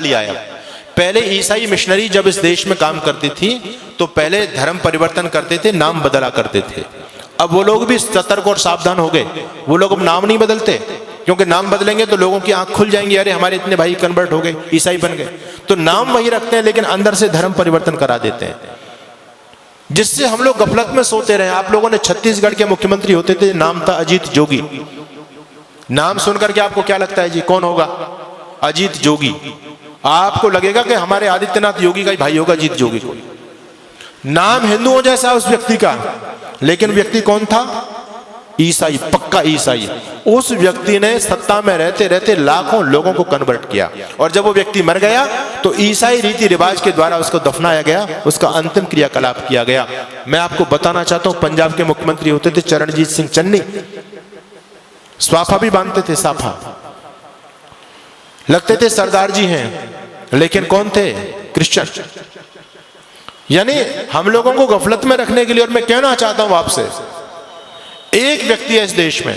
लिया है। पहले ईसाई मिशनरी जब इस देश में काम करती थी तो पहले धर्म परिवर्तन करते थे, नाम बदला करते थे। अब वो लोग भी सतर्क और सावधान हो गए। वो लोग अब नाम नहीं बदलते, क्योंकि नाम बदलेंगे तो लोगों की आंख खुल जाएंगी, अरे हमारे इतने भाई कन्वर्ट हो गए, ईसाई बन गए। तो नाम वही रखते हैं लेकिन अंदर से धर्म परिवर्तन करा देते हैं, जिससे हम लोग गफलत में सोते रहे। आप लोगों ने छत्तीसगढ़ के मुख्यमंत्री होते थे, नाम था अजीत जोगी। नाम सुनकर के आपको क्या लगता है जी, कौन होगा? अजीत जोगी। आपको लगेगा कि हमारे आदित्यनाथ योगी का ही भाई होगा अजीत जोगी को। नाम हिंदुओं जैसा उस व्यक्ति का, लेकिन व्यक्ति कौन था? ईसाई, पक्का ईसाई। उस व्यक्ति ने सत्ता में रहते रहते लाखों लोगों को कन्वर्ट किया, और जब वो व्यक्ति मर गया तो ईसाई रीति रिवाज के द्वारा उसको दफनाया गया, उसका अंतिम क्रियाकलाप किया गया। मैं आपको बताना चाहता हूं, पंजाब के मुख्यमंत्री होते थे चरणजीत सिंह चन्नी, स्वाफा भी बांधते थे, साफा लगते थे, सरदार जी हैं, लेकिन कौन थे? क्रिश्चियन। यानी हम लोगों को गफलत में रखने के लिए। और मैं कहना चाहता हूं आपसे, एक व्यक्ति है इस देश में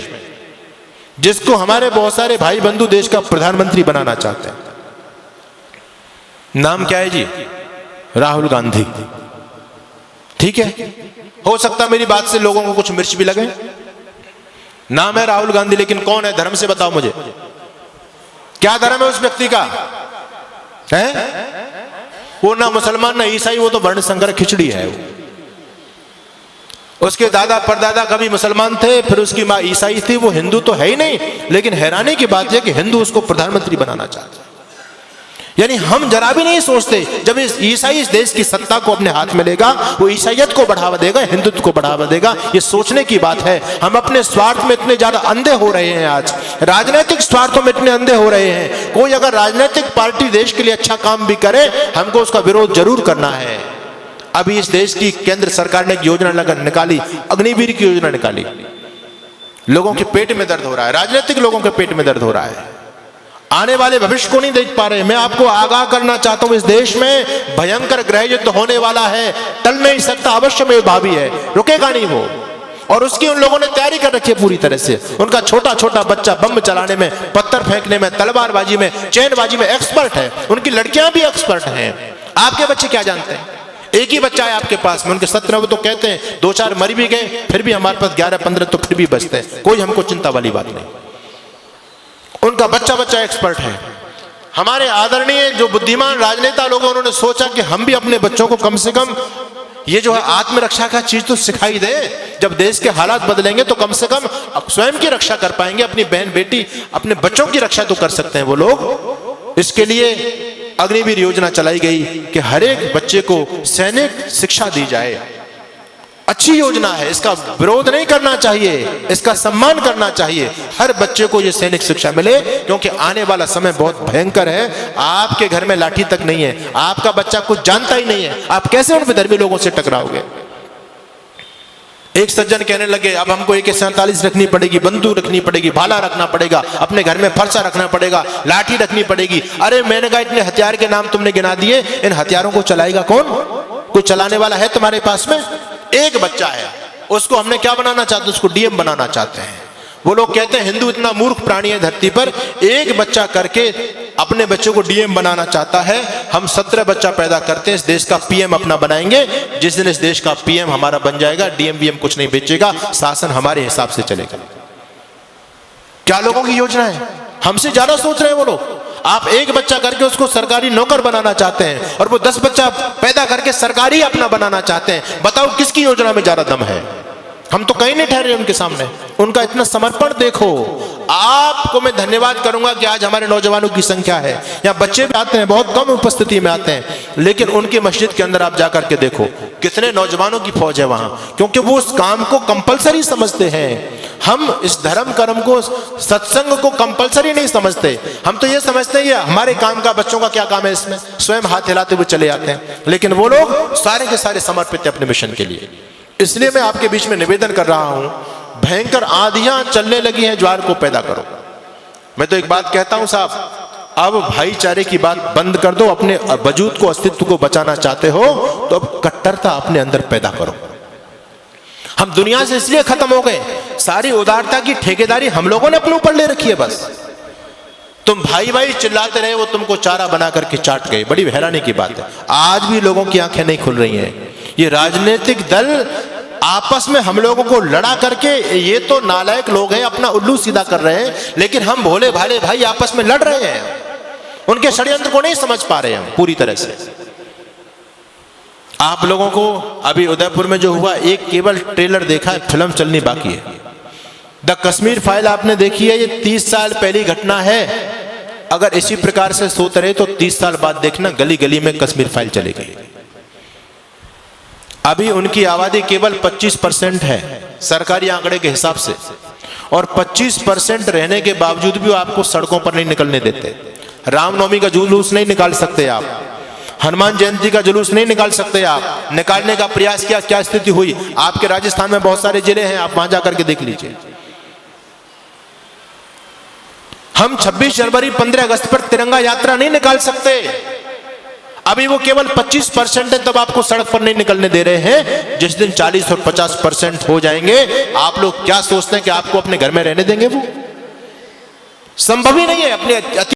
जिसको हमारे बहुत सारे भाई बंधु देश का प्रधानमंत्री बनाना चाहते हैं। नाम क्या है जी? राहुल गांधी। ठीक है, हो सकता मेरी बात से लोगों को कुछ मिर्च भी लगे। नाम है राहुल गांधी, लेकिन कौन है? धर्म से बताओ मुझे, क्या धर्म है उस व्यक्ति का? है वो ना मुसलमान ना ईसाई, वो तो वर्ण संकर खिचड़ी है। उसके दादा परदादा कभी मुसलमान थे, फिर उसकी माँ ईसाई थी, वो हिंदू तो है ही नहीं। लेकिन हैरानी की बात यह कि हिंदू उसको प्रधानमंत्री बनाना चाहते हैं। यानी हम जरा भी नहीं सोचते, जब इस ईसाई इस देश की सत्ता को अपने हाथ में लेगा, वो ईसाइयत को बढ़ावा देगा, हिंदुत्व को बढ़ावा देगा। ये सोचने की बात है। हम अपने स्वार्थ में इतने ज्यादा अंधे हो रहे हैं, आज राजनीतिक स्वार्थों में इतने अंधे हो रहे हैं। कोई अगर राजनीतिक पार्टी देश के लिए अच्छा काम भी करे, हमको उसका विरोध जरूर करना है। अभी इस देश की केंद्र सरकार ने एक योजना निकाली, अग्निवीर की योजना निकाली। लोगों के पेट में दर्द हो रहा है, राजनीतिक लोगों के पेट में दर्द हो रहा है, आने वाले भविष्य को नहीं देख पा रहे। मैं आपको आगाह करना चाहता हूं, इस देश में भयंकर गृह युद्ध होने वाला है, टल नहीं सकता, अवश्य में भावी है, रुकेगा नहीं वो। और उसकी उन लोगों ने तैयारी कर रखी है पूरी तरह से। उनका छोटा छोटा बच्चा बम चलाने में, पत्थर फेंकने में, तलवारबाजी में, चैनबाजी में एक्सपर्ट है। उनकी लड़कियां भी एक्सपर्ट हैं। आपके बच्चे क्या जानते हैं? एक ही बच्चा है आपके पास में, उनके 17 वो तो कहते हैं 2-4 मर भी गए, फिर भी हमारे पास 11-15 तो फिर भी बचते हैं। कोई हमको चिंता वाली बात नहीं। उनका बच्चा बच्चा एक्सपर्ट है। हमारे आदरणीय जो बुद्धिमान राजनेता लोग, उन्होंने सोचा कि हम भी अपने बच्चों को कम से कम ये जो है आत्मरक्षा का चीज तो सिखाई दे। जब देश के हालात बदलेंगे तो कम से कम स्वयं की रक्षा कर पाएंगे, अपनी बहन बेटी अपने बच्चों की रक्षा तो कर सकते हैं वो लोग। इसके लिए अग्निवीर योजना चलाई गई कि हर एक बच्चे को सैनिक शिक्षा दी जाए। अच्छी योजना है, इसका विरोध नहीं करना चाहिए, इसका सम्मान करना चाहिए। हर बच्चे को ये सैनिक शिक्षा मिले, क्योंकि आने वाला समय बहुत भयंकर है। आपके घर में लाठी तक नहीं है, आपका बच्चा कुछ जानता ही नहीं है, आप कैसे उन विधर्मी लोगों से टकराओगे? एक सज्जन कहने लगे, अब हमको AK-47 रखनी पड़ेगी, बंदूक रखनी पड़ेगी, भाला रखना पड़ेगा, अपने घर में फरसा रखना पड़ेगा, लाठी रखनी पड़ेगी। अरे मैंने कहा, इतने हथियार के नाम तुमने गिना दिए, इन हथियारों को चलाएगा कौन? कोई चलाने वाला है तुम्हारे पास में? एक बच्चा है, उसको हमने क्या बनाना चाहते हैं? उसको DM बनाना चाहते हैं। वो लोग कहते हैं हिंदू इतना मूर्ख प्राणी है धरती पर, एक बच्चा करके अपने बच्चों को DM बनाना चाहता है। हम 17 बच्चा पैदा करते हैं, इस देश का PM अपना बनाएंगे। जिस दिन इस देश का PM हमारा बन जाएगा, DM कुछ नहीं बेचेगा, शासन हमारे हिसाब से चलेगा। क्या लोगों की योजना है? हमसे ज्यादा सोच रहे हैं वो लोग। आप एक बच्चा करके उसको सरकारी नौकर बनाना चाहते हैं, और वो 10 बच्चा पैदा करके सरकारी अपना बनाना चाहते हैं। बताओ किसकी योजना में ज्यादा दम है? हम तो कहीं नहीं ठहरे उनके सामने। उनका इतना समर्पण देखो। आपको मैं धन्यवाद करूंगा कि आज हमारे नौजवानों की संख्या है, यहाँ बच्चे भी आते हैं, बहुत कम उपस्थिति में आते हैं, लेकिन उनकी मस्जिद के अंदर आप जाकर के देखो कितने नौजवानों की फौज है वहां, क्योंकि वो उस काम को कंपलसरी समझते हैं। हम इस धर्म कर्म को, सत्संग को कंपलसरी नहीं समझते। हम तो ये समझते हैं ये हमारे काम का, बच्चों का क्या काम है इसमें, स्वयं हाथ हिलाते हुए चले आते हैं। लेकिन वो लोग सारे के सारे समर्पित है अपने मिशन के लिए। इसलिए मैं आपके बीच में निवेदन कर रहा हूं, भयंकर आंधियां चलने लगी हैं, ज्वार को पैदा करो। मैं तो एक बात कहता हूं साहब, अब भाईचारे की बात बंद कर दो। अपने वजूद को, अस्तित्व को बचाना चाहते हो तो अब कट्टरता अपने अंदर पैदा करो। हम दुनिया से इसलिए खत्म हो गए, सारी उदारता की ठेकेदारी हम लोगों ने अपने ऊपर ले रखी है। बस तुम भाई भाई चिल्लाते रहे, वो तुमको चारा बना करके चाट गए। बड़ी हैरानी की बात है, आज भी लोगों की आंखें नहीं खुल रही हैं। ये राजनीतिक दल आपस में हम लोगों को लड़ा करके, ये तो नालायक लोग हैं, अपना उल्लू सीधा कर रहे हैं, लेकिन हम भोले भाले भाई आपस में लड़ रहे हैं। उनके षड्यंत्र को नहीं समझ पा रहे हम पूरी तरह से। आप लोगों को अभी उदयपुर में जो हुआ, एक केवल ट्रेलर देखा है, फिल्म चलनी बाकी है। द कश्मीर फाइल आपने देखी है, ये 30 साल पहली घटना है। अगर इसी प्रकार से सोते रहे तो 30 साल बाद देखना गली गली में कश्मीर फाइल चलेगी। अभी उनकी आबादी केवल 25% है सरकारी आंकड़े के हिसाब से, और 25% रहने के बावजूद भी वो आपको सड़कों पर नहीं निकलने देते। रामनवमी का जुलूस नहीं निकाल सकते आप, हनुमान जयंती का जुलूस नहीं निकाल सकते आप। निकालने का प्रयास किया, क्या स्थिति हुई। आपके राजस्थान में बहुत सारे जिले हैं, आप वहां जाकर के देख लीजिए। हम 26 जनवरी 15 अगस्त पर तिरंगा यात्रा नहीं निकाल सकते। अभी वो केवल 25% है, तब आपको सड़क पर नहीं निकलने दे रहे हैं। जिस दिन 40 और 50% हो जाएंगे, आप लोग क्या सोचते हैं कि आपको अपने घर में रहने देंगे? वो संभव ही नहीं है। अपने